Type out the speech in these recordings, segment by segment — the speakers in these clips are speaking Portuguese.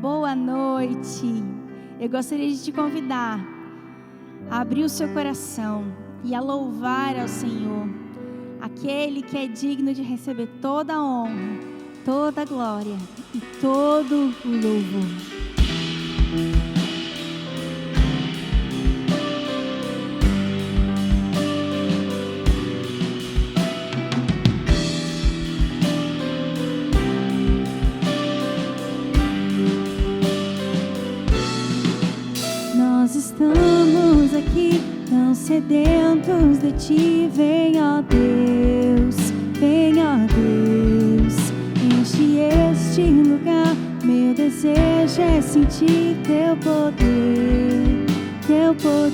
Boa noite. Eu gostaria de te convidar a abrir o seu coração e a louvar ao Senhor, aquele que é digno de receber toda a honra, toda a glória e todo o louvor. Nós estamos aqui tão sedentos de Ti, vem, ó Deus, enche este lugar. Meu desejo é sentir Teu poder, Teu poder.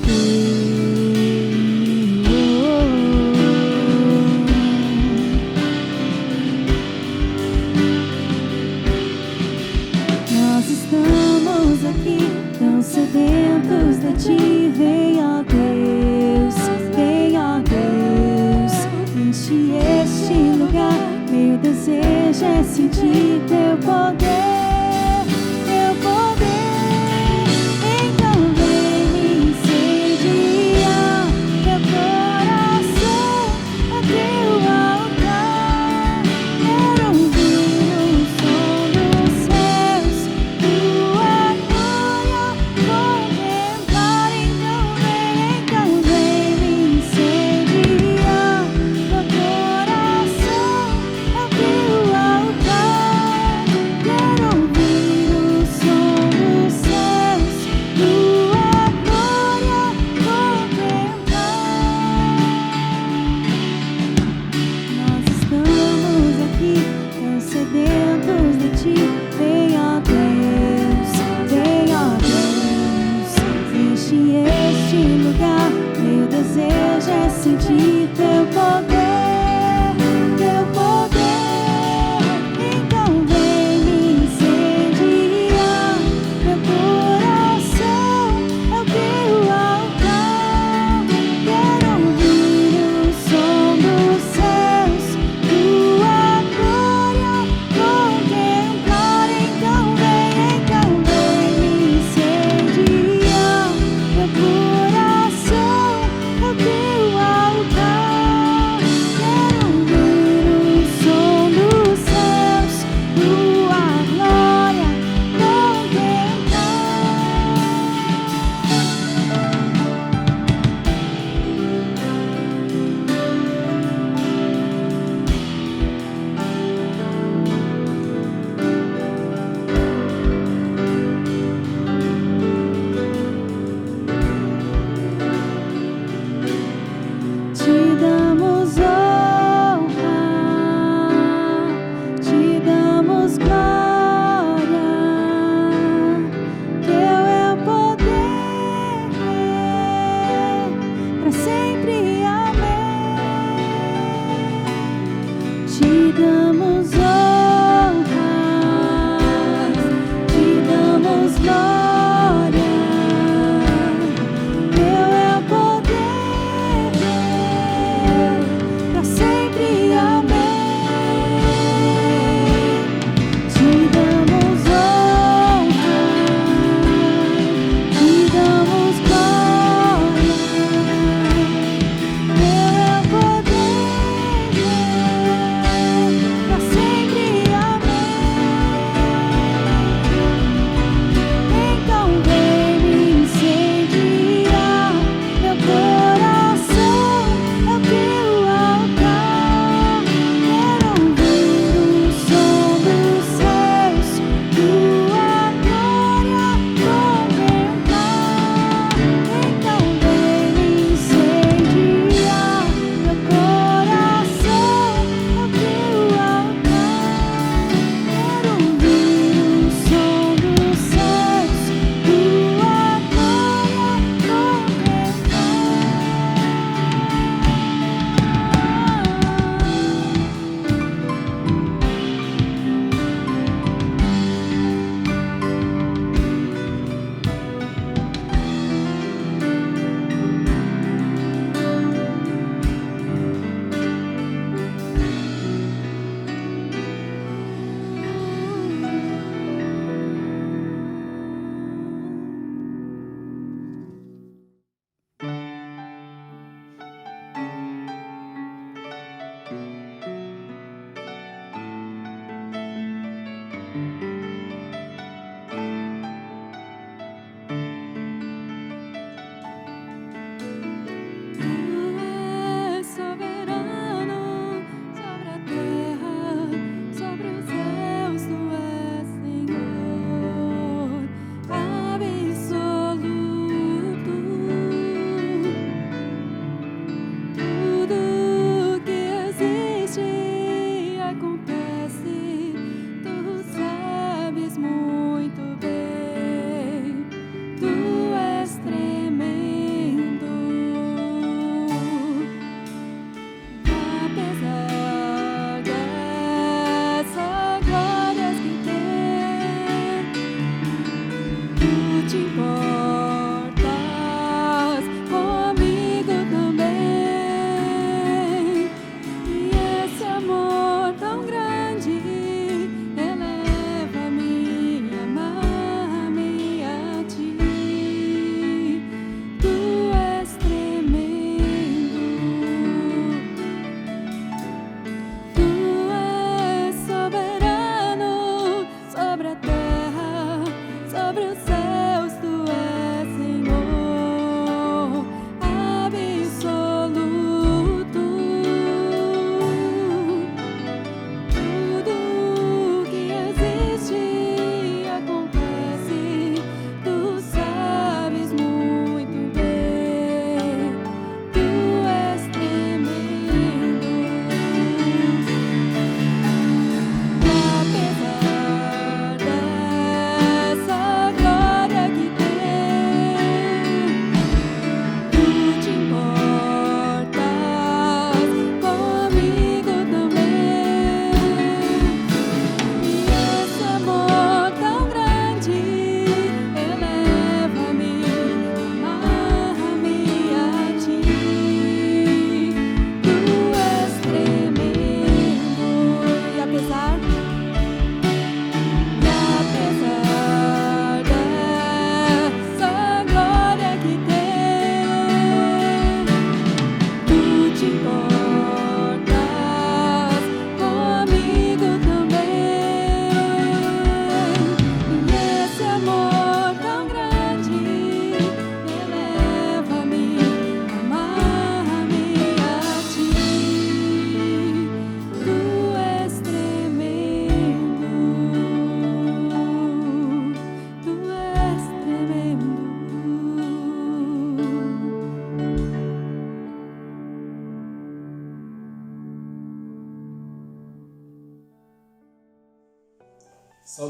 Nós estamos aqui tão sedentos de Ti, vem, ó Deus, enche este lugar. Meu desejo é sentir Teu poder, Teu poder. Então vem me incendiar meu coração a Teu altar. Quero ouvir o som dos céus, Tua glória contemplar. Então vem me incendiar meu coração a Teu altar. Quero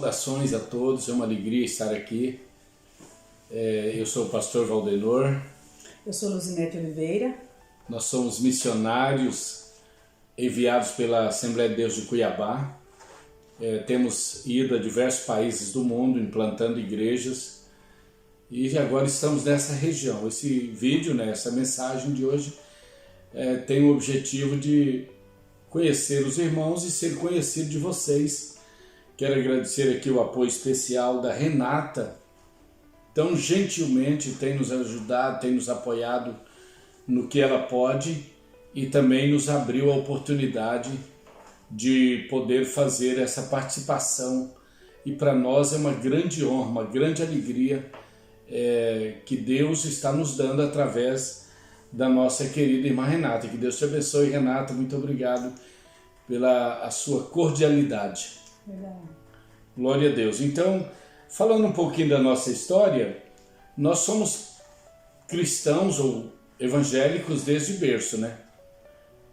Saudações a todos, é uma alegria estar aqui. Eu sou o pastor Valdenor. Eu sou Luzinete Oliveira. Nós somos missionários enviados pela Assembleia de Deus de Cuiabá. Temos ido a diversos países do mundo, implantando igrejas. E agora estamos nessa região. Esse vídeo, essa mensagem de hoje, tem o objetivo de conhecer os irmãos e ser conhecido de vocês. Quero agradecer aqui o apoio especial da Renata, tão gentilmente tem nos ajudado, tem nos apoiado no que ela pode e também nos abriu a oportunidade de poder fazer essa participação. E para nós é uma grande honra, uma grande alegria que Deus está nos dando através da nossa querida irmã Renata. Que Deus te abençoe, Renata, muito obrigado pela a sua cordialidade. Glória a Deus. Então, falando um pouquinho da nossa história, nós somos cristãos ou evangélicos desde berço, né?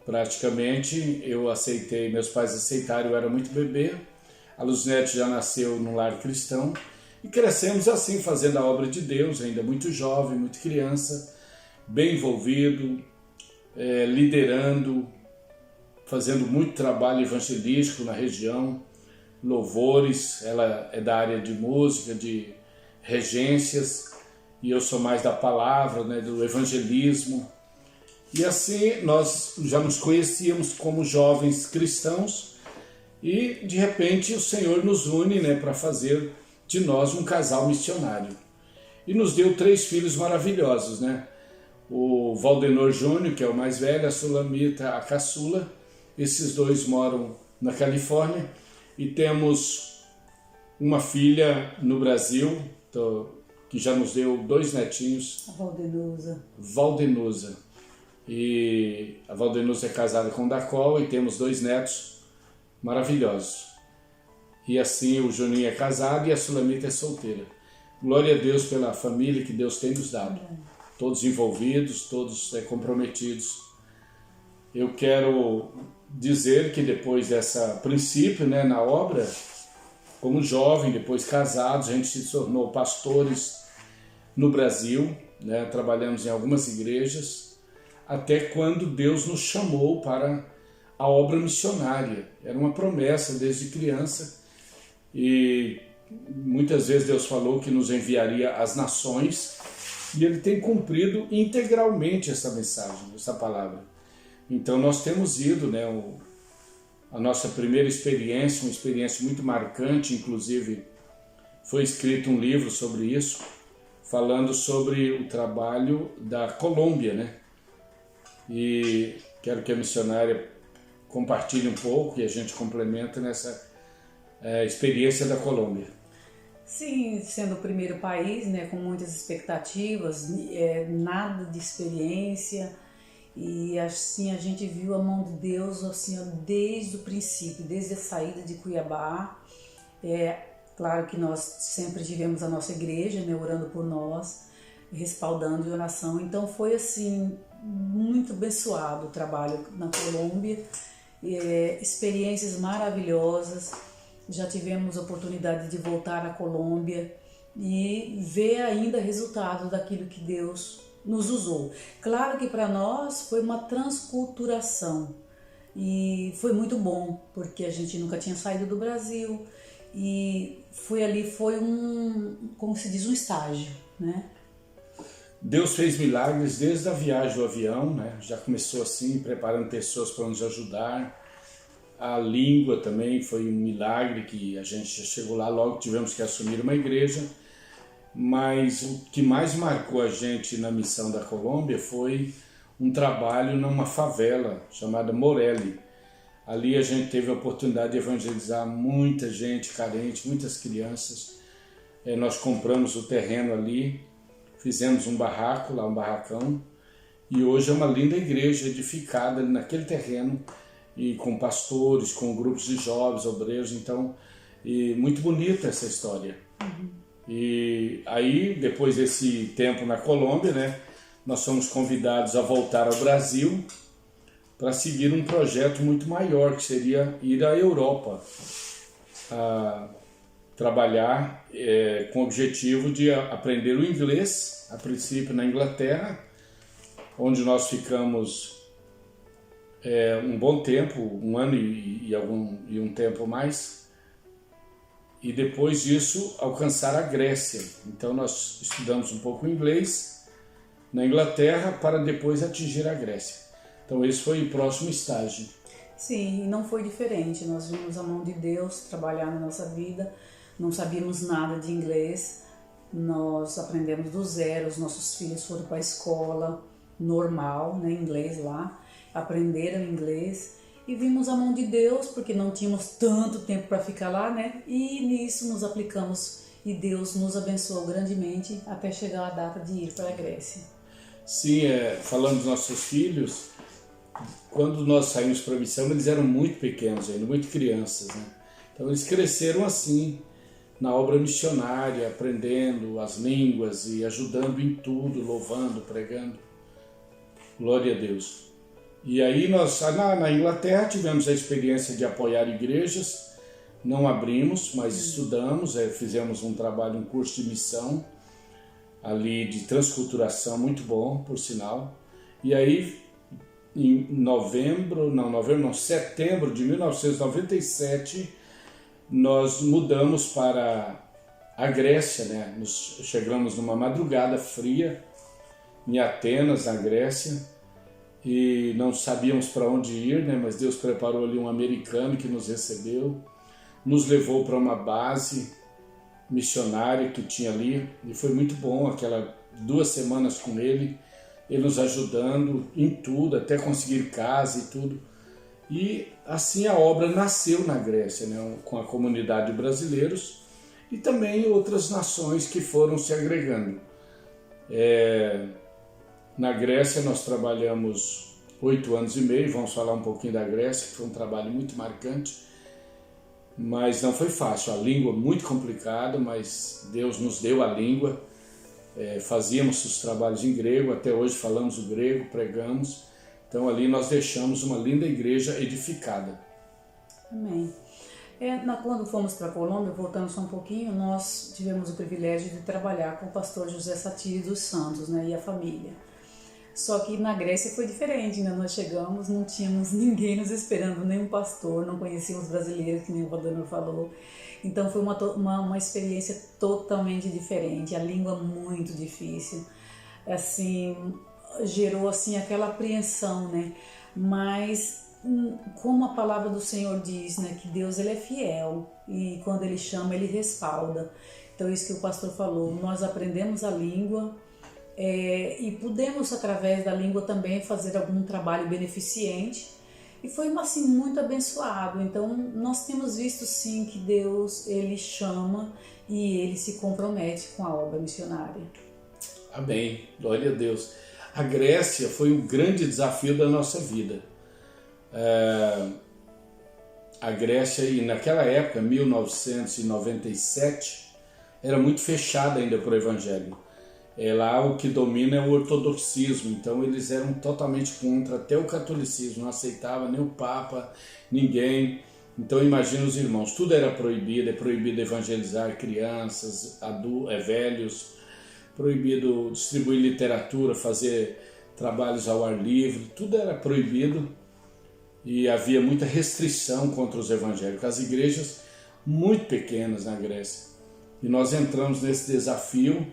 Praticamente eu aceitei, meus pais aceitaram, eu era muito bebê, a Luzinete já nasceu num lar cristão e crescemos assim, fazendo a obra de Deus, ainda muito jovem, muito criança, bem envolvido, liderando, fazendo muito trabalho evangelístico na região, louvores, ela é da área de música, de regências, e eu sou mais da palavra, do evangelismo. E assim nós já nos conhecíamos como jovens cristãos e de repente o Senhor nos une para fazer de nós um casal missionário. E nos deu 3 filhos maravilhosos, O Valdenor Júnior, que é o mais velho, a Sulamita, a caçula. Esses 2 moram na Califórnia. E temos uma filha no Brasil, que já nos deu 2 netinhos. A Valdenusa. E a Valdenusa é casada com o Dacol e temos 2 netos maravilhosos. E assim o Juninho é casado e a Sulamita é solteira. Glória a Deus pela família que Deus tem nos dado. Todos envolvidos, todos comprometidos. Eu quero dizer que depois dessa princípio, na obra, como jovem, depois casados, a gente se tornou pastores no Brasil, trabalhamos em algumas igrejas, até quando Deus nos chamou para a obra missionária. Era uma promessa desde criança e muitas vezes Deus falou que nos enviaria às nações e Ele tem cumprido integralmente essa mensagem, essa palavra. Então nós temos ido, a nossa primeira experiência, uma experiência muito marcante, inclusive foi escrito um livro sobre isso, falando sobre o trabalho da Colômbia, E quero que a missionária compartilhe um pouco e a gente complementa nessa experiência da Colômbia. Sim, sendo o primeiro país, com muitas expectativas, nada de experiência. E assim a gente viu a mão de Deus assim, desde o princípio, desde a saída de Cuiabá. Claro que nós sempre tivemos a nossa igreja, orando por nós, respaldando em oração. Então foi assim muito abençoado o trabalho na Colômbia, experiências maravilhosas. Já tivemos a oportunidade de voltar à Colômbia e ver ainda resultado daquilo que Deus nos usou. Claro que para nós foi uma transculturação e foi muito bom, porque a gente nunca tinha saído do Brasil e foi como se diz, um estágio, Deus fez milagres desde a viagem do avião, Já começou assim, preparando pessoas para nos ajudar. A língua também foi um milagre, que a gente já chegou lá, logo tivemos que assumir uma igreja. Mas o que mais marcou a gente na missão da Colômbia foi um trabalho numa favela chamada Morelli. Ali a gente teve a oportunidade de evangelizar muita gente carente, muitas crianças. Nós compramos o terreno ali, fizemos um barraco lá, um barracão, e hoje é uma linda igreja edificada naquele terreno, e com pastores, com grupos de jovens, obreiros, então, e muito bonita essa história. E aí, depois desse tempo na Colômbia, nós fomos convidados a voltar ao Brasil para seguir um projeto muito maior, que seria ir à Europa, trabalhar com o objetivo de aprender o inglês, a princípio na Inglaterra, onde nós ficamos um bom tempo, 1 ano e um tempo mais, e depois disso alcançar a Grécia. Então nós estudamos um pouco inglês na Inglaterra para depois atingir a Grécia. Então esse foi o próximo estágio. Sim, e não foi diferente. Nós vimos a mão de Deus trabalhar na nossa vida, não sabíamos nada de inglês, nós aprendemos do zero, os nossos filhos foram para a escola normal, né, inglês lá, aprenderam inglês e vimos a mão de Deus, porque não tínhamos tanto tempo para ficar lá, né, e nisso nos aplicamos e Deus nos abençoou grandemente até chegar a data de ir para a Grécia. Sim, falando dos nossos filhos, quando nós saímos para a missão, eles eram muito pequenos ainda, muito crianças, né? Então eles cresceram assim, na obra missionária, aprendendo as línguas e ajudando em tudo, louvando, pregando. Glória a Deus. E aí nós, na Inglaterra, tivemos a experiência de apoiar igrejas, não abrimos, mas estudamos, fizemos um trabalho, um curso de missão, ali de transculturação, muito bom, por sinal. E aí, em setembro de 1997, nós mudamos para a Grécia, né? Chegamos numa madrugada fria em Atenas, na Grécia, e não sabíamos para onde ir, né? Mas Deus preparou ali um americano que nos recebeu, nos levou para uma base missionária que tinha ali, e foi muito bom, 2 semanas com ele nos ajudando em tudo, até conseguir casa e tudo. E assim a obra nasceu na Grécia, né, com a comunidade de brasileiros e também outras nações que foram se agregando. Na Grécia nós trabalhamos 8 anos e meio, vamos falar um pouquinho da Grécia, que foi um trabalho muito marcante, mas não foi fácil, a língua muito complicada, mas Deus nos deu a língua, fazíamos os trabalhos em grego, até hoje falamos o grego, pregamos. Então ali nós deixamos uma linda igreja edificada. Amém. Quando fomos para a Colômbia, voltando só um pouquinho, nós tivemos o privilégio de trabalhar com o pastor José Satiri dos Santos, né, e a família. Só que na Grécia foi diferente, né? Nós chegamos, não tínhamos ninguém nos esperando, nem um pastor, não conhecíamos brasileiros, que nem o Valdenor falou. Então foi uma experiência totalmente diferente, a língua muito difícil, assim, gerou assim aquela apreensão, né? Mas como a palavra do Senhor diz, né, que Deus ele é fiel e quando ele chama ele respalda. Então isso que o pastor falou, nós aprendemos a língua e pudemos através da língua também fazer algum trabalho beneficente. E foi assim muito abençoado. Então nós temos visto sim que Deus ele chama e ele se compromete com a obra missionária. Amém, glória a Deus. A Grécia foi um grande desafio da nossa vida. A Grécia, e naquela época, 1997, era muito fechada ainda para o Evangelho. Lá o que domina é o ortodoxismo, então eles eram totalmente contra, até o catolicismo, não aceitava nem o Papa, ninguém. Então imagina os irmãos, tudo era proibido, é proibido evangelizar crianças, velhos, proibido distribuir literatura, fazer trabalhos ao ar livre, tudo era proibido e havia muita restrição contra os evangélicos, as igrejas muito pequenas na Grécia. E nós entramos nesse desafio,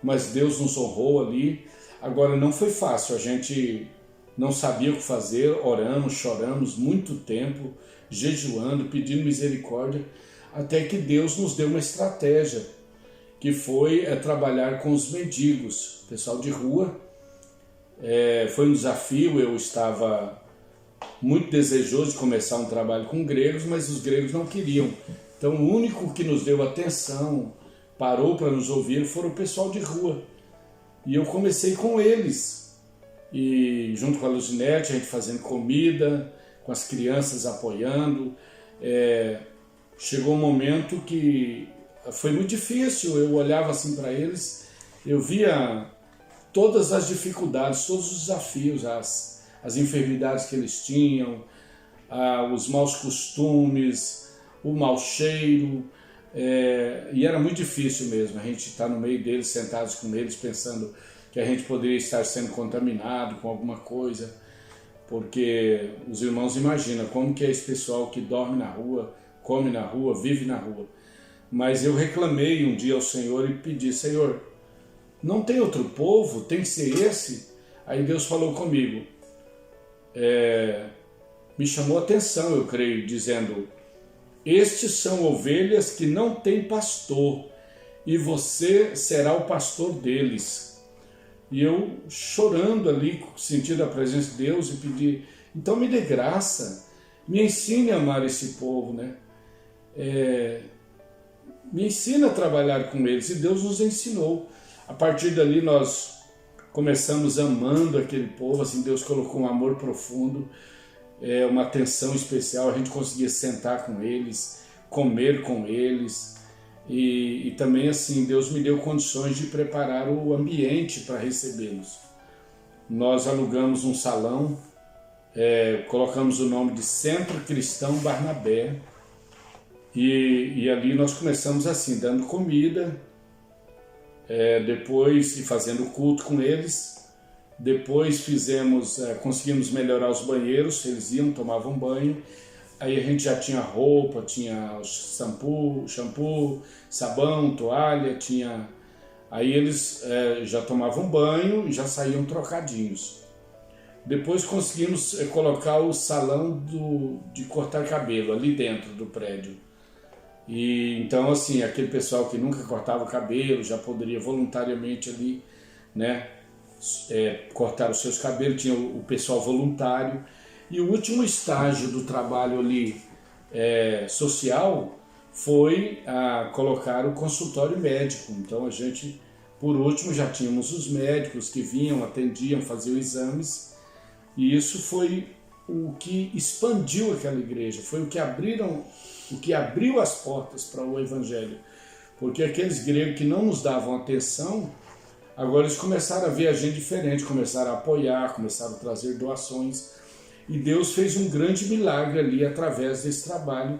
mas Deus nos honrou ali. Agora não foi fácil, a gente não sabia o que fazer, oramos, choramos muito tempo, jejuando, pedindo misericórdia, até que Deus nos deu uma estratégia, que foi trabalhar com os mendigos, pessoal de rua. Foi um desafio, eu estava muito desejoso de começar um trabalho com gregos, mas os gregos não queriam. Então o único que nos deu atenção, parou para nos ouvir, foram o pessoal de rua. E eu comecei com eles. E junto com a Luzinete, a gente fazendo comida, com as crianças apoiando. Chegou um momento que foi muito difícil. Eu olhava assim para eles, eu via todas as dificuldades, todos os desafios, as enfermidades que eles tinham, os maus costumes, o mau cheiro, E era muito difícil mesmo, a gente estar no meio deles, sentados com eles, pensando que a gente poderia estar sendo contaminado com alguma coisa, porque os irmãos imaginam como que é esse pessoal que dorme na rua, come na rua, vive na rua. Mas eu reclamei um dia ao Senhor e pedi: Senhor, não tem outro povo, tem que ser esse? Aí Deus falou comigo, me chamou a atenção, eu creio, dizendo: estes são ovelhas que não têm pastor, e você será o pastor deles. E eu, chorando ali, sentindo a presença de Deus, e pedi: então me dê graça, me ensine a amar esse povo, né? Me ensina a trabalhar com eles. E Deus nos ensinou. A partir dali nós começamos amando aquele povo, assim, Deus colocou um amor profundo, uma atenção especial, a gente conseguia sentar com eles, comer com eles, e também assim, Deus me deu condições de preparar o ambiente para recebê-los. Nós alugamos um salão, colocamos o nome de Centro Cristão Barnabé, e ali nós começamos assim, dando comida, depois e fazendo culto com eles. Depois conseguimos melhorar os banheiros, eles iam, tomavam banho. Aí a gente já tinha roupa, tinha shampoo, sabão, toalha, Aí eles já tomavam banho e já saíam trocadinhos. Depois conseguimos colocar o salão de cortar cabelo ali dentro do prédio. E então, assim, aquele pessoal que nunca cortava cabelo já poderia voluntariamente ali, né, cortar os seus cabelos. Tinha o pessoal voluntário. E o último estágio do trabalho ali social foi colocar o consultório médico. Então a gente, por último, já tínhamos os médicos que vinham, atendiam, faziam exames, e isso foi o que expandiu aquela igreja, foi o que abriu as portas para o Evangelho, porque aqueles gregos que não nos davam atenção, agora eles começaram a ver a gente diferente, começaram a apoiar, começaram a trazer doações, e Deus fez um grande milagre ali através desse trabalho,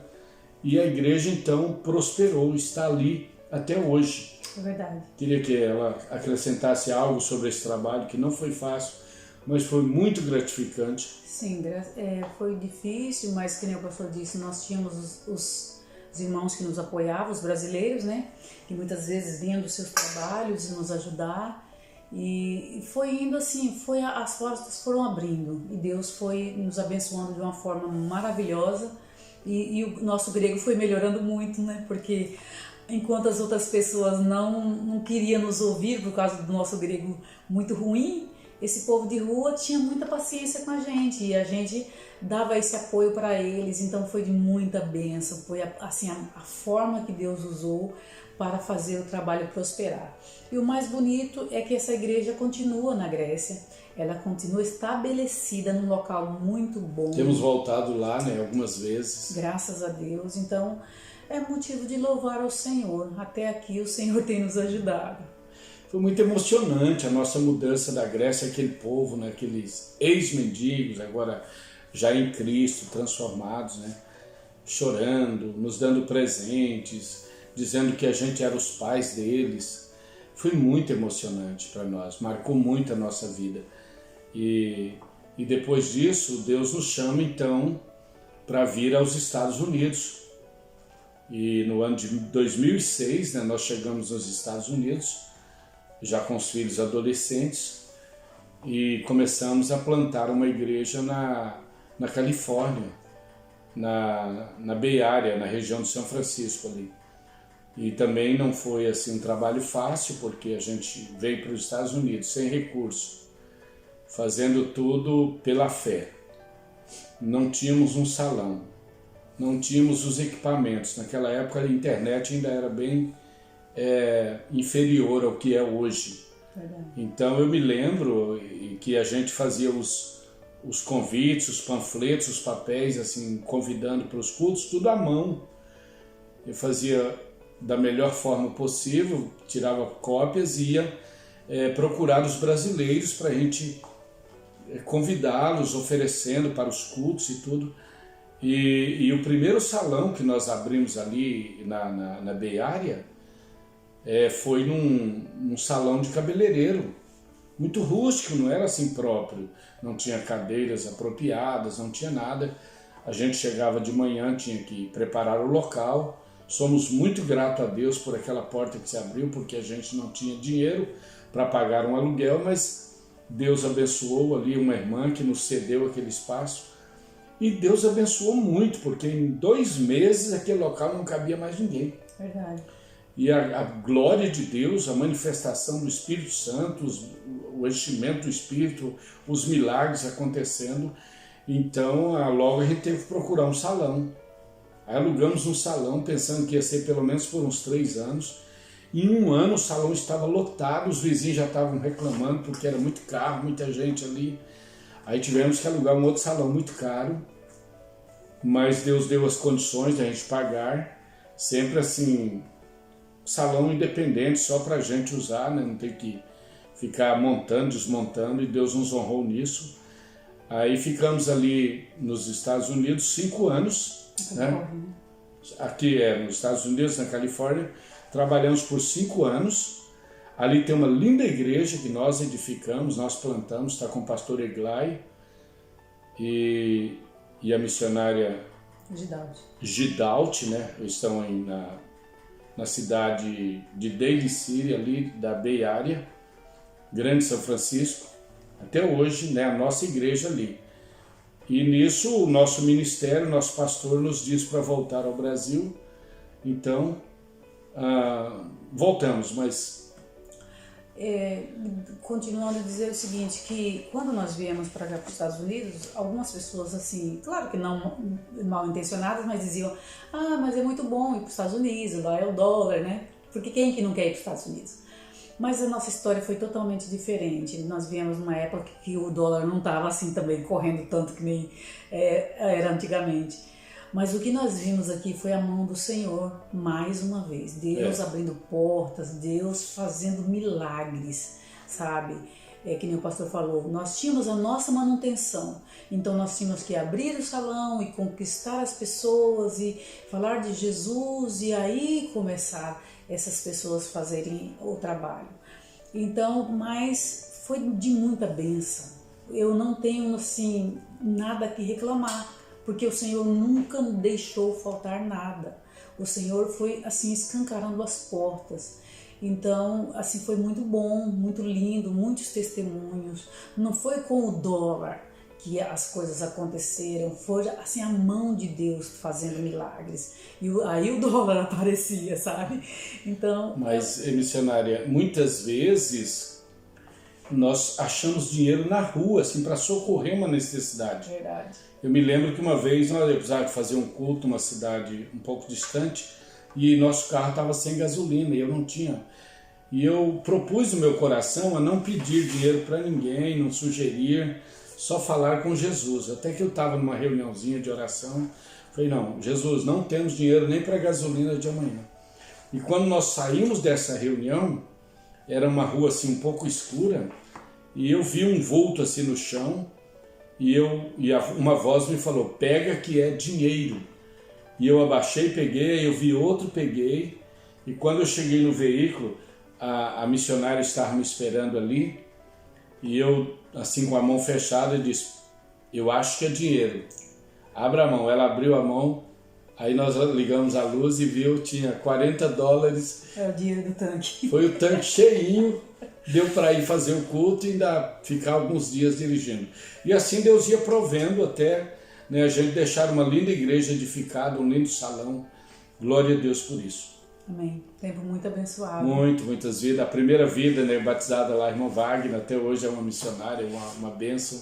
e a igreja então prosperou, está ali até hoje. É verdade. Queria que ela acrescentasse algo sobre esse trabalho, que não foi fácil, mas foi muito gratificante. Sim, foi difícil, mas que nem o pastor disse, nós tínhamos os irmãos que nos apoiavam, os brasileiros, né? Que muitas vezes vinham dos seus trabalhos e nos ajudar. E foi indo assim, as portas foram abrindo e Deus foi nos abençoando de uma forma maravilhosa. E o nosso grego foi melhorando muito, né? Porque enquanto as outras pessoas não queriam nos ouvir por causa do nosso grego muito ruim, esse povo de rua tinha muita paciência com a gente e a gente dava esse apoio para eles. Então foi de muita bênção, foi assim a forma que Deus usou para fazer o trabalho prosperar. E o mais bonito é que essa igreja continua na Grécia, ela continua estabelecida num local muito bom. Temos voltado lá, né, algumas vezes. Graças a Deus. Então é motivo de louvar ao Senhor. Até aqui o Senhor tem nos ajudado. Foi muito emocionante a nossa mudança da Grécia, aquele povo, né, aqueles ex-mendigos, agora já em Cristo, transformados, né, chorando, nos dando presentes, dizendo que a gente era os pais deles. Foi muito emocionante para nós, marcou muito a nossa vida. E depois disso, Deus nos chama então para vir aos Estados Unidos. E no ano de 2006, né, nós chegamos nos Estados Unidos, já com os filhos adolescentes, e começamos a plantar uma igreja na Califórnia, na Bay Area, na região de São Francisco ali. E também não foi assim um trabalho fácil, porque a gente veio para os Estados Unidos sem recurso, fazendo tudo pela fé. Não tínhamos um salão, não tínhamos os equipamentos. Naquela época a internet ainda era bem inferior ao que é hoje. Verdade. Então eu me lembro que a gente fazia os convites, os panfletos, os papéis, assim, convidando para os cultos, tudo à mão. Eu fazia da melhor forma possível, tirava cópias e ia procurar os brasileiros para a gente convidá-los, oferecendo para os cultos e tudo. E o primeiro salão que nós abrimos ali na Bay Area foi num salão de cabeleireiro, muito rústico, não era assim próprio, não tinha cadeiras apropriadas, não tinha nada. A gente chegava de manhã, tinha que preparar o local. Somos muito gratos a Deus por aquela porta que se abriu, porque a gente não tinha dinheiro para pagar um aluguel, mas Deus abençoou ali uma irmã que nos cedeu aquele espaço. E Deus abençoou muito, porque em 2 meses aquele local não cabia mais ninguém. Verdade. E a glória de Deus, a manifestação do Espírito Santo, o enchimento do Espírito, os milagres acontecendo. Então, logo a gente teve que procurar um salão. Aí alugamos um salão, pensando que ia ser pelo menos por uns 3 anos. Em 1 ano o salão estava lotado, os vizinhos já estavam reclamando porque era muito carro, muita gente ali. Aí tivemos que alugar um outro salão muito caro, mas Deus deu as condições de a gente pagar, sempre assim, salão independente, só para a gente usar, né? Não tem que ficar montando, desmontando, e Deus nos honrou nisso. Aí ficamos ali nos Estados Unidos 5 anos, né? Aqui nos Estados Unidos, na Califórnia, trabalhamos por 5 anos. Ali tem uma linda igreja que nós edificamos, nós plantamos, está com o pastor Eglai e a missionária Gidalt, né? Eles estão aí na cidade de Daly City, ali da Bay Area, Grande São Francisco, até hoje, né? A nossa igreja ali. E nisso o nosso ministério, nosso pastor nos diz para voltar ao Brasil, então voltamos, mas... continuando a dizer o seguinte, que quando nós viemos para cá, para os Estados Unidos, algumas pessoas assim, claro que não mal intencionadas, mas diziam, mas é muito bom ir para os Estados Unidos, lá é o dólar, né? Porque quem que não quer ir para os Estados Unidos? Mas a nossa história foi totalmente diferente. Nós viemos numa época que o dólar não estava assim também correndo tanto que nem era antigamente. Mas o que nós vimos aqui foi a mão do Senhor, mais uma vez. Deus abrindo portas, Deus fazendo milagres, sabe? Que nem o pastor falou, nós tínhamos a nossa manutenção. Então nós tínhamos que abrir o salão e conquistar as pessoas e falar de Jesus e aí começar essas pessoas fazerem o trabalho. Então, mas foi de muita bênção. Eu não tenho assim nada que reclamar, porque o Senhor nunca me deixou faltar nada. O Senhor foi assim escancarando as portas. Então, assim, foi muito bom, muito lindo, muitos testemunhos. Não foi com o dólar que as coisas aconteceram, foi assim a mão de Deus fazendo milagres. E aí o dólar aparecia, sabe? Então, mas, missionária, muitas vezes nós achamos dinheiro na rua, assim, para socorrer uma necessidade. Verdade. Eu me lembro que uma vez nós precisávamos fazer um culto numa cidade um pouco distante e nosso carro estava sem gasolina e eu não tinha. E eu propus no meu coração a não pedir dinheiro para ninguém, não sugerir, só falar com Jesus. Até que eu estava numa reuniãozinha de oração, falei, não, Jesus, não temos dinheiro nem para gasolina de amanhã. E quando nós saímos dessa reunião, era uma rua assim um pouco escura, e eu vi um vulto assim no chão, e uma voz me falou, pega que é dinheiro. E eu abaixei, peguei, eu vi outro, peguei, e quando eu cheguei no veículo, a missionária estava me esperando ali, e eu, assim com a mão fechada, disse, eu acho que é dinheiro. Abra a mão. Ela abriu a mão, aí nós ligamos a luz e viu, tinha $40. É o dinheiro do tanque. Foi o tanque cheinho, deu para ir fazer o culto e ainda ficar alguns dias dirigindo. E assim Deus ia provendo até, né, a gente deixar uma linda igreja edificada, um lindo salão. Glória a Deus por isso. Amém. Tempo muito abençoado. Muitas vidas. A primeira vida, né, batizada lá, a irmã Wagner, até hoje é uma missionária, uma bênção.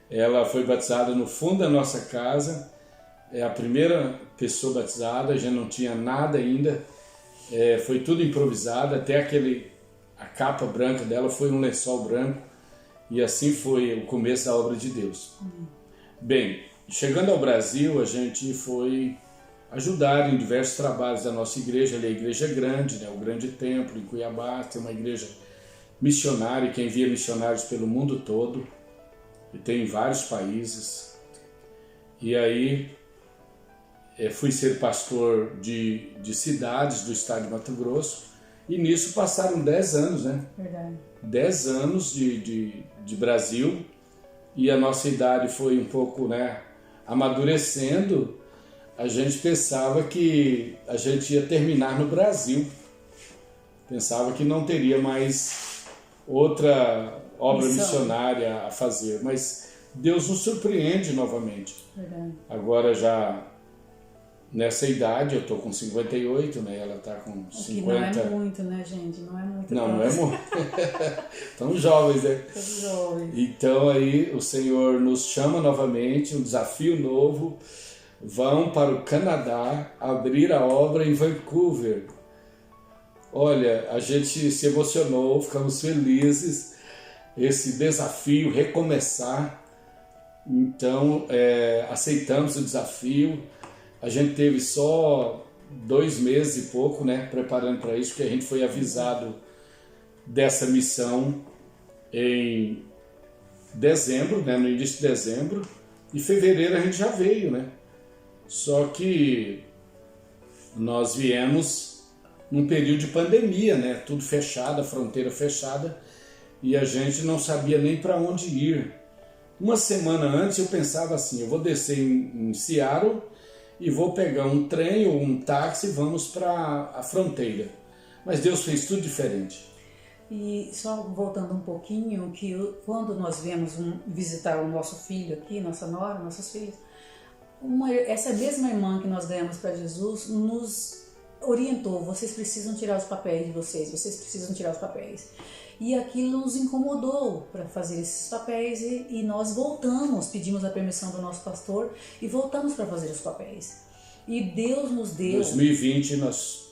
Ela foi batizada no fundo da nossa casa, é a primeira pessoa batizada, a gente não tinha nada ainda, foi tudo improvisado, até a capa branca dela foi um lençol branco, e assim foi o começo da obra de Deus. Bem, chegando ao Brasil, a gente foi ajudar em diversos trabalhos da nossa igreja, ali a igreja grande, né, o grande templo em Cuiabá, tem uma igreja missionária que envia missionários pelo mundo todo, e tem em vários países. E aí fui ser pastor de cidades do estado de Mato Grosso, e nisso passaram 10 anos, né? Verdade. 10 anos de Brasil, e a nossa idade foi um pouco, né, amadurecendo. A gente pensava que a gente ia terminar no Brasil, pensava que não teria mais outra obra missionária a fazer, mas Deus nos surpreende novamente. Verdade. Agora já nessa idade, eu estou com 58, né? Ela está com 50. Que não é muito, né, gente? Não é muito. Não é muito. Estamos jovens, né? Estamos jovens. Então aí o Senhor nos chama novamente, um desafio novo. Vão para o Canadá abrir a obra em Vancouver. Olha, a gente se emocionou, ficamos felizes. Esse desafio, recomeçar. Então, aceitamos o desafio. A gente teve só 2 meses e pouco, né, preparando para isso, porque a gente foi avisado dessa missão em dezembro, né, no início de dezembro, e fevereiro a gente já veio, né? Só que nós viemos num período de pandemia, né, tudo fechado, a fronteira fechada, e a gente não sabia nem para onde ir. Uma semana antes eu pensava assim, eu vou descer em Seattle e vou pegar um trem ou um táxi e vamos para a fronteira. Mas Deus fez tudo diferente. E só voltando um pouquinho, que quando nós viemos visitar o nosso filho aqui, nossa nora, nossos filhos, essa mesma irmã que nós ganhamos para Jesus nos orientou, vocês precisam tirar os papéis de vocês precisam tirar os papéis. E aquilo nos incomodou para fazer esses papéis e nós voltamos, pedimos a permissão do nosso pastor e voltamos para fazer os papéis. E Deus nos deu... Em 2020 nós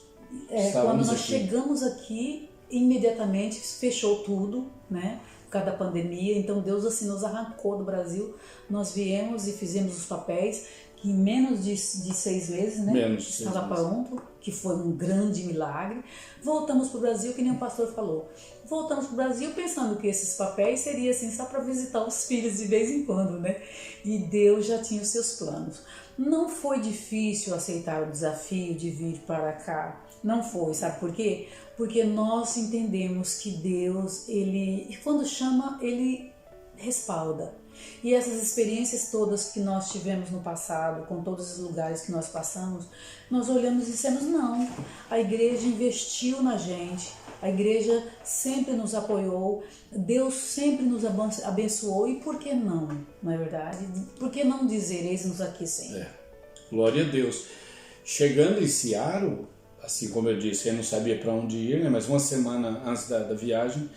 quando nós aqui. chegamos aqui, imediatamente fechou tudo, né? Por causa da pandemia, então Deus assim nos arrancou do Brasil. Nós viemos e fizemos os papéis, que em menos de 6 meses, né? Estava pronto, que foi um grande milagre. Voltamos para o Brasil, que nem o pastor falou. Voltamos para o Brasil pensando que esses papéis seriam assim, só para visitar os filhos de vez em quando, né? E Deus já tinha os seus planos. Não foi difícil aceitar o desafio de vir para cá. Não foi, sabe por quê? Porque nós entendemos que Deus, Ele, quando chama, Ele respalda. E essas experiências todas que nós tivemos no passado, com todos os lugares que nós passamos, nós olhamos e dissemos, não, a igreja investiu na gente, a igreja sempre nos apoiou, Deus sempre nos abençoou, e por que não, não é verdade? Por que não dizer, eis-nos aqui, Senhor? Glória a Deus. Chegando em Seattle, assim como eu disse, eu não sabia para onde ir, né? Mas uma semana antes da viagem,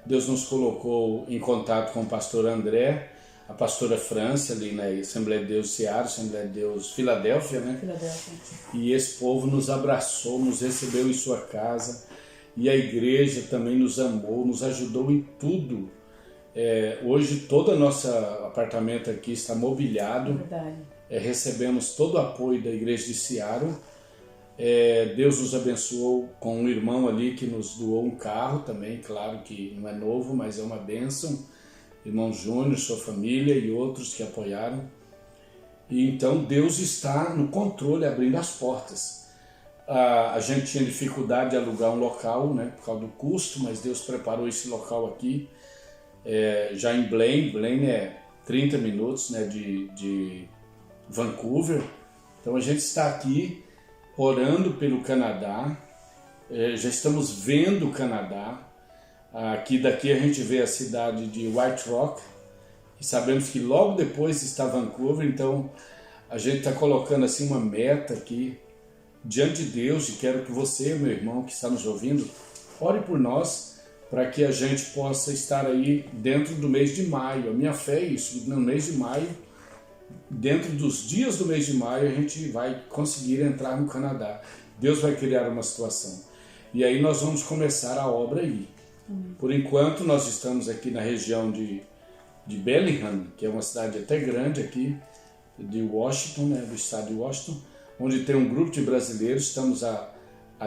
Deus nos colocou em contato com o pastor André, a pastora França, ali na Assembleia de Deus Seara, Assembleia de Deus Filadélfia, né? Filadélfia. E esse povo nos abraçou, nos recebeu em sua casa, e a igreja também nos amou, nos ajudou em tudo. Hoje todo o nosso apartamento aqui está mobiliado. Verdade. Recebemos todo o apoio da igreja de Seara. Deus nos abençoou com um irmão ali que nos doou um carro também, claro que não é novo, mas é uma bênção. Irmão Júnior, sua família e outros que apoiaram. E então Deus está no controle, abrindo as portas. A gente tinha dificuldade de alugar um local, né, por causa do custo, mas Deus preparou esse local aqui, já em Blaine. Blaine é 30 minutos, né, de Vancouver. Então a gente está aqui orando pelo Canadá, já estamos vendo o Canadá. Daqui a gente vê a cidade de White Rock e sabemos que logo depois está Vancouver, então a gente está colocando assim uma meta aqui diante de Deus, e quero que você, meu irmão que está nos ouvindo, ore por nós para que a gente possa estar aí dentro do mês de maio. A minha fé é isso, no mês de maio, dentro dos dias do mês de maio, a gente vai conseguir entrar no Canadá. Deus vai criar uma situação e aí nós vamos começar a obra aí. Por enquanto nós estamos aqui na região de Bellingham, que é uma cidade até grande aqui de Washington, né, do estado de Washington, onde tem um grupo de brasileiros. Estamos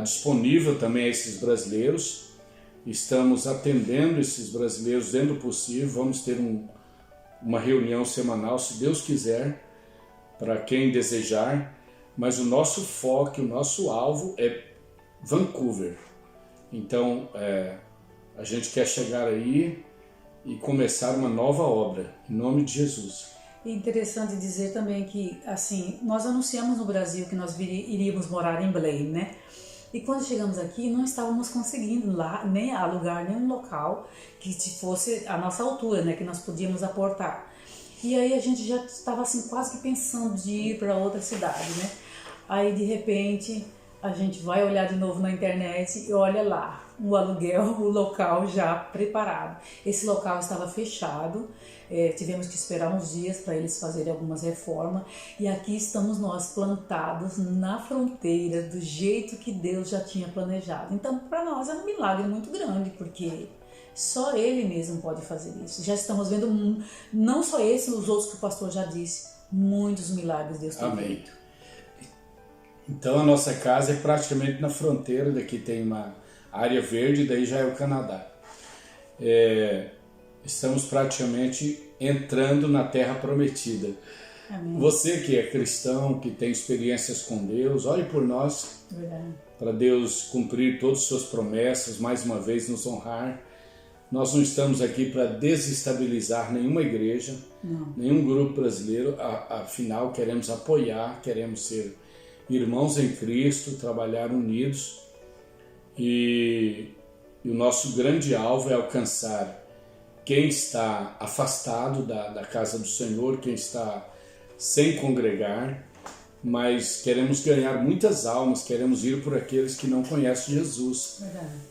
disponível também a esses brasileiros, estamos atendendo esses brasileiros dentro do possível. Vamos ter uma reunião semanal, se Deus quiser, para quem desejar. mas o nosso foco, o nosso alvo é Vancouver. Então, a gente quer chegar aí e começar uma nova obra, em nome de Jesus. É interessante dizer também que, assim, nós anunciamos no Brasil que nós iríamos morar em Blaine, né? E quando chegamos aqui, não estávamos conseguindo lá nem alugar nenhum local que fosse a nossa altura, né? Que nós podíamos aportar. E aí a gente já estava assim quase que pensando de ir para outra cidade, né? Aí de repente a gente vai olhar de novo na internet e olha lá, o aluguel, o local já preparado. Esse local estava fechado, tivemos que esperar uns dias para eles fazerem algumas reformas. E aqui estamos nós plantados na fronteira do jeito que Deus já tinha planejado. Então para nós é um milagre muito grande, porque só Ele mesmo pode fazer isso. Já estamos vendo, não só esse, os outros que o pastor já disse, muitos milagres Deus tem feito. Então a nossa casa é praticamente na fronteira, daqui tem uma área verde, daí já é o Canadá. Estamos praticamente entrando na terra prometida. Amém. Você que é cristão, que tem experiências com Deus, ore por nós, para Deus cumprir todas as suas promessas, mais uma vez nos honrar. Nós não estamos aqui para desestabilizar nenhuma igreja, nenhum grupo brasileiro, afinal queremos apoiar, queremos ser irmãos em Cristo, trabalhar unidos, e o nosso grande alvo é alcançar quem está afastado da casa do Senhor, quem está sem congregar, mas queremos ganhar muitas almas, queremos ir por aqueles que não conhecem Jesus.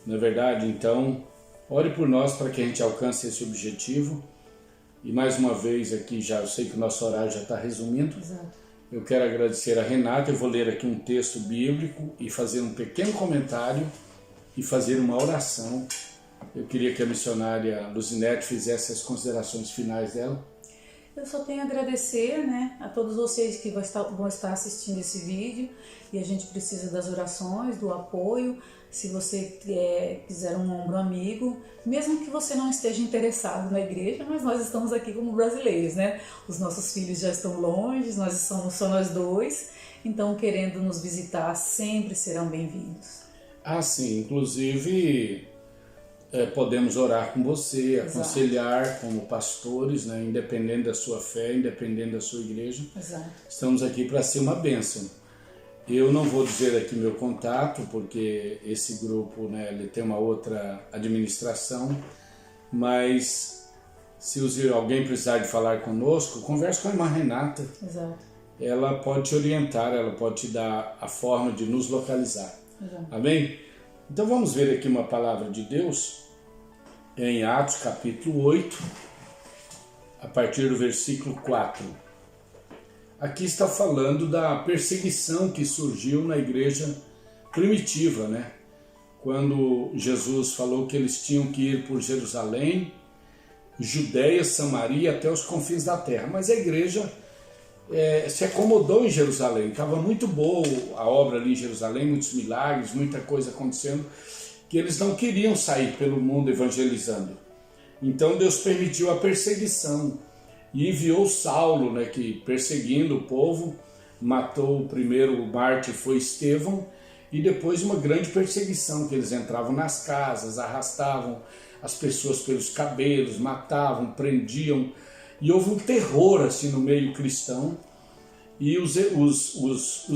Não é verdade? Então, ore por nós para que a gente alcance esse objetivo. E mais uma vez aqui, eu sei que o nosso horário já está resumindo. Exato. Eu quero agradecer a Renata, eu vou ler aqui um texto bíblico e fazer um pequeno comentário e fazer uma oração. Eu queria que a missionária Luzinete fizesse as considerações finais dela. Eu só tenho a agradecer, né, a todos vocês que vão estar assistindo esse vídeo, e a gente precisa das orações, do apoio. Se você quiser um ombro amigo, mesmo que você não esteja interessado na igreja, mas nós estamos aqui como brasileiros, né? Os nossos filhos já estão longe, nós somos só nós dois, então querendo nos visitar sempre serão bem-vindos. Ah, sim, inclusive podemos orar com você, aconselhar como pastores, né? Independente da sua fé, independente da sua igreja. Exato. Estamos aqui para ser uma bênção. Eu não vou dizer aqui meu contato, porque esse grupo, né, ele tem uma outra administração, mas se alguém precisar de falar conosco, converse com a irmã Renata. Exato. Ela pode te orientar, ela pode te dar a forma de nos localizar. Exato. Amém? Então vamos ver aqui uma palavra de Deus em Atos capítulo 8, a partir do versículo 4. Aqui está falando da perseguição que surgiu na igreja primitiva, né? Quando Jesus falou que eles tinham que ir por Jerusalém, Judéia, Samaria, até os confins da terra. Mas a igreja se acomodou em Jerusalém. Estava muito boa a obra ali em Jerusalém, muitos milagres, muita coisa acontecendo, que eles não queriam sair pelo mundo evangelizando. Então Deus permitiu a perseguição. E enviou Saulo, né, que perseguindo o povo, matou o primeiro mártir, foi Estevão, e depois uma grande perseguição, que eles entravam nas casas, arrastavam as pessoas pelos cabelos, matavam, prendiam, e houve um terror assim no meio cristão, e os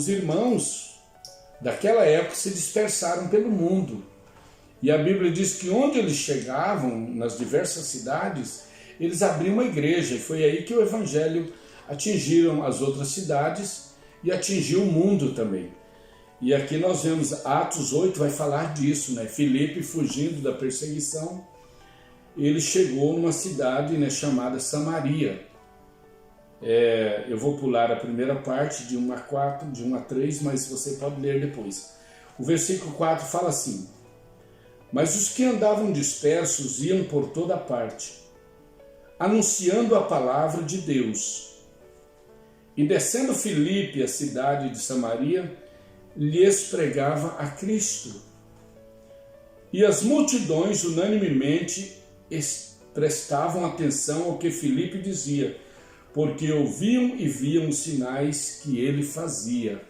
irmãos daquela época se dispersaram pelo mundo. E a Bíblia diz que onde eles chegavam, nas diversas cidades, eles abriam uma igreja, e foi aí que o evangelho atingiram as outras cidades e atingiu o mundo também. E aqui nós vemos, Atos 8 vai falar disso, né? Filipe, fugindo da perseguição, ele chegou numa cidade, né, chamada Samaria. Eu vou pular a primeira parte, de 1 a 4, de 1 a 3, mas você pode ler depois. O versículo 4 fala assim: mas os que andavam dispersos iam por toda parte, anunciando a palavra de Deus. E descendo Filipe, a cidade de Samaria, lhes pregava a Cristo. E as multidões unanimemente prestavam atenção ao que Filipe dizia, porque ouviam e viam os sinais que ele fazia.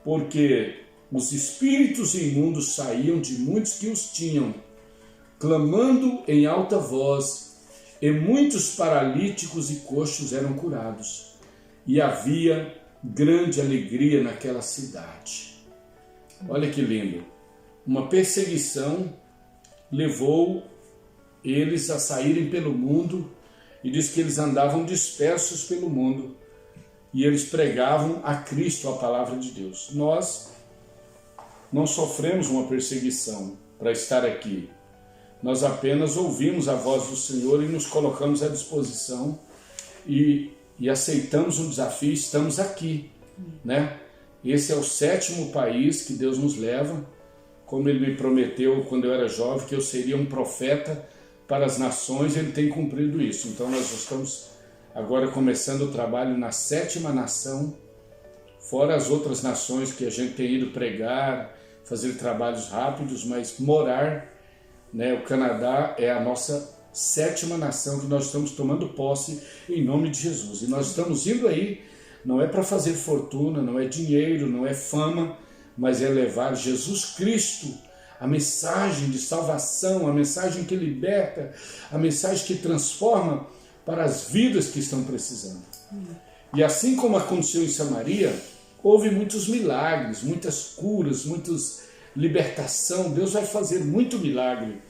porque os espíritos imundos saíam de muitos que os tinham, clamando em alta voz, e muitos paralíticos e coxos eram curados, e havia grande alegria naquela cidade. Olha que lindo! Uma perseguição levou eles a saírem pelo mundo, e diz que eles andavam dispersos pelo mundo, e eles pregavam a Cristo, a palavra de Deus. Nós não sofremos uma perseguição para estar aqui. Nós apenas ouvimos a voz do Senhor e nos colocamos à disposição e aceitamos um desafio, estamos aqui, né? Esse é o 7º país que Deus nos leva, como Ele me prometeu quando eu era jovem, que eu seria um profeta para as nações, Ele tem cumprido isso. Então nós estamos agora começando o trabalho na 7ª nação, fora as outras nações que a gente tem ido pregar, fazer trabalhos rápidos, mas morar, né? O Canadá é a nossa 7ª nação que nós estamos tomando posse em nome de Jesus. E nós estamos indo aí, não é para fazer fortuna, não é dinheiro, não é fama, mas é levar Jesus Cristo, a mensagem de salvação, a mensagem que liberta, a mensagem que transforma para as vidas que estão precisando. E assim como aconteceu em Samaria, houve muitos milagres, muitas curas, muitas libertação. Deus vai fazer muito milagre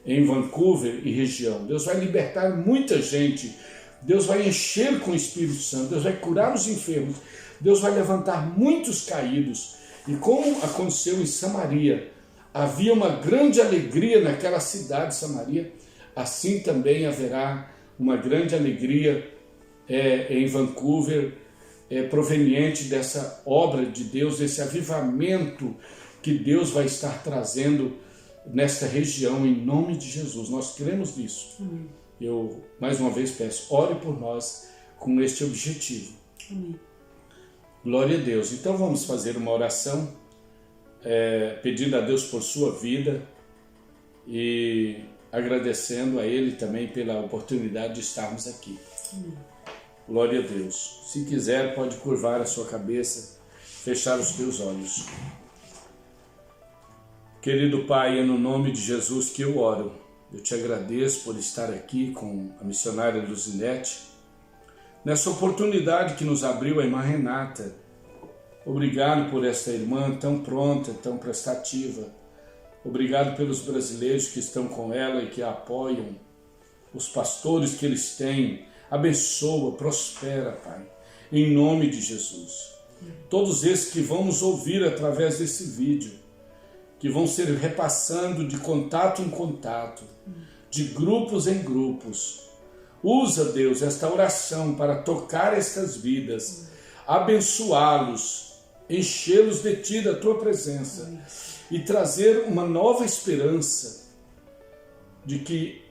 em Vancouver e região. Deus vai libertar muita gente. Deus vai encher com o Espírito Santo. Deus vai curar os enfermos. Deus vai levantar muitos caídos. E como aconteceu em Samaria, havia uma grande alegria naquela cidade de Samaria, assim também haverá uma grande alegria em Vancouver, proveniente dessa obra de Deus, desse avivamento que Deus vai estar trazendo nesta região, em nome de Jesus. Nós cremos nisso. Amém. Eu, mais uma vez, peço, ore por nós com este objetivo. Amém. Glória a Deus. Então vamos fazer uma oração, pedindo a Deus por sua vida e agradecendo a Ele também pela oportunidade de estarmos aqui. Amém. Glória a Deus. Se quiser, pode curvar a sua cabeça, fechar os teus olhos. Querido Pai, é no nome de Jesus que eu oro. Eu te agradeço por estar aqui com a missionária Luzinete, nessa oportunidade que nos abriu a irmã Renata. Obrigado por esta irmã tão pronta, tão prestativa. Obrigado pelos brasileiros que estão com ela e que a apoiam, os pastores que eles têm. Abençoa, prospera, Pai, em nome de Jesus. Todos esses que vão nos ouvir através desse vídeo, que vão ser repassando de contato em contato, de grupos em grupos. Usa, Deus, esta oração para tocar estas vidas, abençoá-los, enchê-los de Ti, da Tua presença, e trazer uma nova esperança de que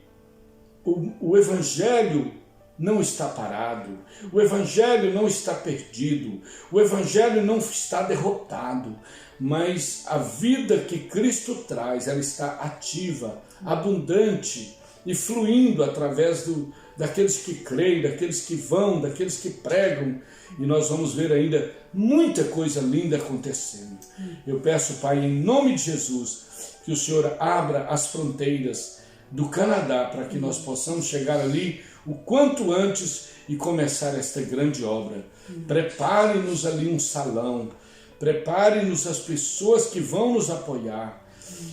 o Evangelho não está parado, o Evangelho não está perdido, o Evangelho não está derrotado, mas a vida que Cristo traz, ela está ativa, abundante e fluindo através daqueles que creem, daqueles que vão, daqueles que pregam, e nós vamos ver ainda muita coisa linda acontecendo. Eu peço, Pai, em nome de Jesus, que o Senhor abra as fronteiras do Canadá para que nós possamos chegar ali o quanto antes e começar esta grande obra. Prepare-nos ali um salão, prepare-nos as pessoas que vão nos apoiar,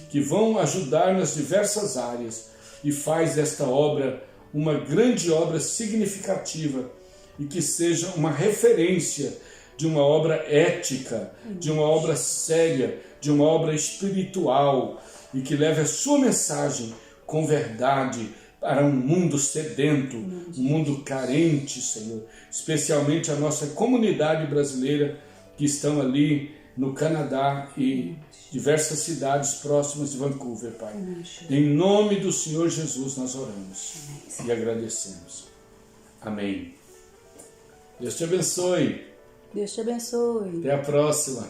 que vão ajudar nas diversas áreas, e faz desta obra uma grande obra significativa e que seja uma referência de uma obra ética, de uma obra séria, de uma obra espiritual, e que leve a sua mensagem com verdade para um mundo sedento, um mundo carente, Senhor, especialmente a nossa comunidade brasileira que estão ali no Canadá e diversas cidades próximas de Vancouver, Pai. Em nome do Senhor Jesus nós oramos e agradecemos. Amém. Deus te abençoe. Deus te abençoe. Até a próxima.